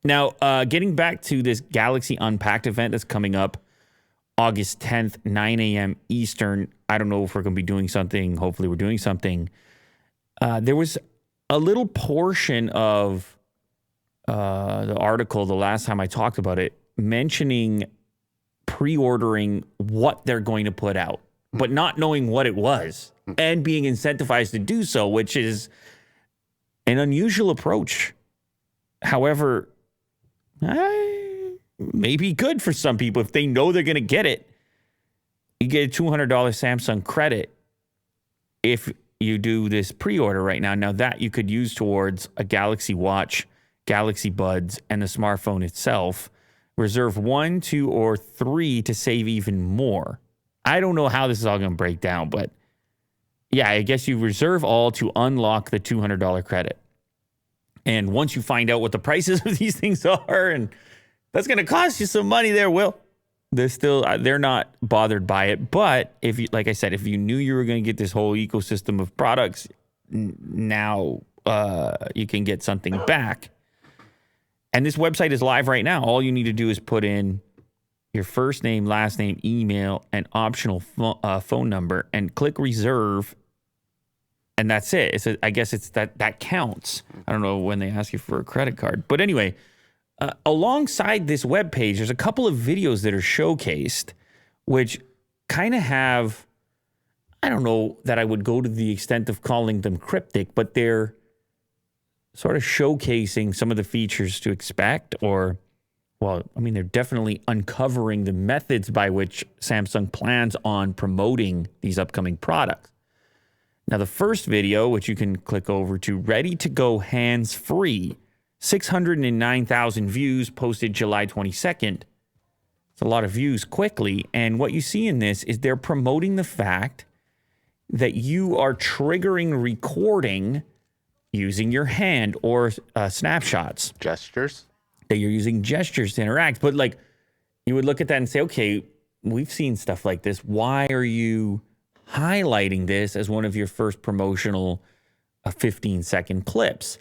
Now, getting back to this Galaxy Unpacked event that's coming up August 10th, 9 a.m. Eastern. I don't know if we're going to be doing something. Hopefully we're doing something. There was a little portion of the article the last time I talked about it mentioning pre-ordering what they're going to put out, but not knowing what it was and being incentivized to do so, which is an unusual approach. However, may be good for some people if they know they're going to get it. You get a $200 Samsung credit if you do this pre-order right now. Now that you could use towards a Galaxy Watch, Galaxy Buds, and the smartphone itself. Reserve 1, 2, or 3 to save even more. I don't know how this is all going to break down, but yeah, I guess you reserve all to unlock the $200 credit. And once you find out what the prices of these things are, and that's going to cost you some money there, Will. They're not bothered by it. But if you, like I said, if you knew you were going to get this whole ecosystem of products, now you can get something back. And this website is live right now. All you need to do is put in your first name, last name, email, and optional phone number, and click reserve. And that's it. I guess it's that counts. I don't know when they ask you for a credit card. But anyway, alongside this webpage, there's a couple of videos that are showcased, which kind of have, I don't know that I would go to the extent of calling them cryptic, but they're sort of showcasing some of the features to expect, or, well, I mean, they're definitely uncovering the methods by which Samsung plans on promoting these upcoming products. Now, the first video, which you can click over to, ready to go hands-free, 609,000 views, posted July 22nd. It's a lot of views quickly. And what you see in this is they're promoting the fact that you are triggering recording using your hand or snapshots. Gestures? That you're using gestures to interact. But like, you would look at that and say, okay, we've seen stuff like this. Why are you highlighting this as one of your first promotional 15-second clips?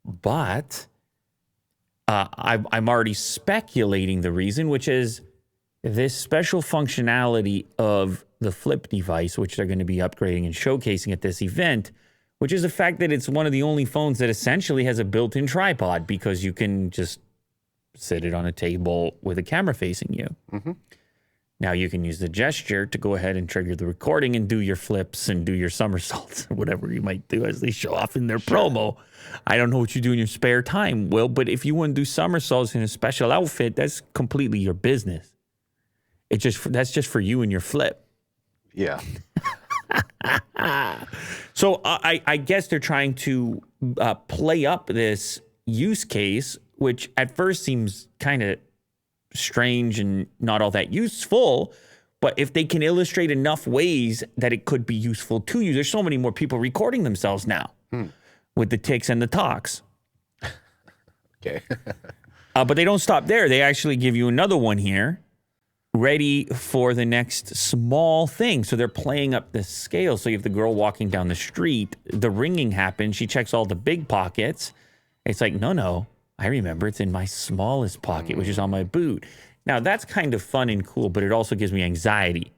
But I'm already speculating the reason, which is this special functionality of the Flip device, which they're going to be upgrading and showcasing at this event, which is the fact that it's one of the only phones that essentially has a built-in tripod because you can just sit it on a table with a camera facing you. Mm-hmm. Now you can use the gesture to go ahead and trigger the recording and do your flips and do your somersaults or whatever you might do as they show off in their promo. I don't know what you do in your spare time, Will, but if you want to do somersaults in a special outfit, that's completely your business. That's just for you and your flip. Yeah. So I guess they're trying to play up this use case, which at first seems kind of strange and not all that useful. But if they can illustrate enough ways that it could be useful to you, there's so many more people recording themselves now with the tics and the talks. Okay. But they don't stop there. They actually give you another one here. Ready for the next small thing. So they're playing up the scale. So you have the girl walking down the street. The ringing happens. She checks all the big pockets. It's like, no, I remember it's in my smallest pocket, which is on my boot. Now, that's kind of fun and cool, but it also gives me anxiety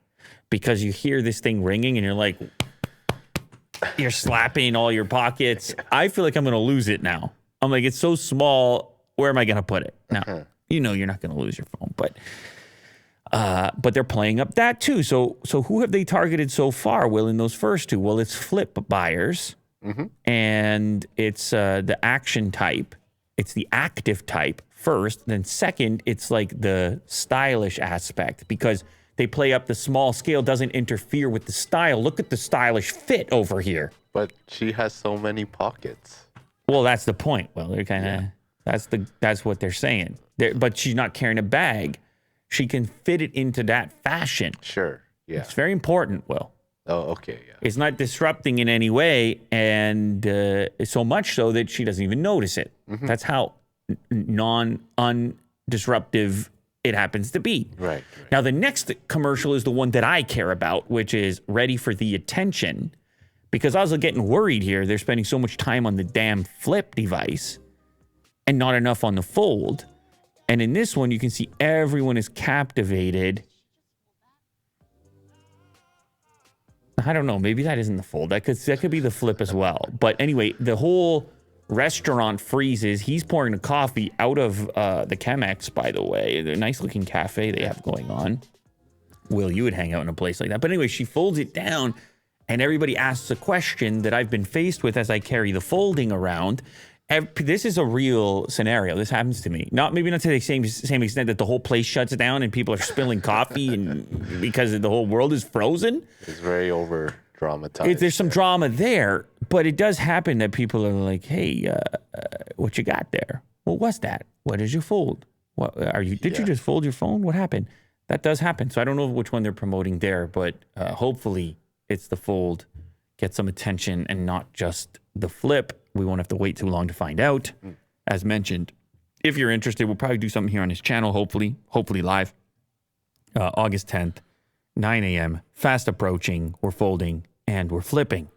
because you hear this thing ringing and you're like, you're slapping all your pockets. I feel like I'm going to lose it now. I'm like, it's so small. Where am I going to put it? Now, you know you're not going to lose your phone, but they're playing up that too. So who have they targeted so far, Will, in those first two? Well, it's flip buyers, and it's the action type. It's the active type first. Then second, it's like the stylish aspect because they play up the small scale, doesn't interfere with the style. Look at the stylish fit over here. But she has so many pockets. Well, that's the point. Well, they're kind of, that's what they're saying. But she's not carrying a bag. She can fit it into that fashion. Sure. Yeah. It's very important, Will. Oh, okay. Yeah. It's not disrupting in any way, and so much so that she doesn't even notice it. That's how undisruptive it happens to be. Right. Now, the next commercial is the one that I care about, which is ready for the attention, because I was getting worried here. They're spending so much time on the damn Flip device. and not enough on the fold. And in this one, you can see everyone is captivated. I don't know. Maybe that isn't the fold. That could be the flip as well. But anyway, the whole restaurant freezes. He's pouring the coffee out of the Chemex, by the way. The nice looking cafe they have going on. Will, you would hang out in a place like that. But anyway, she folds it down, and everybody asks a question that I've been faced with as I carry the folding around. This is a real scenario. This happens to me. Maybe not to the same extent that the whole place shuts down and people are spilling coffee and because the whole world is frozen. It's very over dramatized. There's some drama there, but it does happen that people are like, "Hey, what you got there? What was that? What is your fold? What are you? Did you just fold your phone? What happened?" That does happen. So I don't know which one they're promoting there, but hopefully it's the fold. Get some attention and not just the flip. We won't have to wait too long to find out. As mentioned, if you're interested, we'll probably do something here on his channel, hopefully live. August 10th, 9 a.m. Fast approaching. We're folding and we're flipping.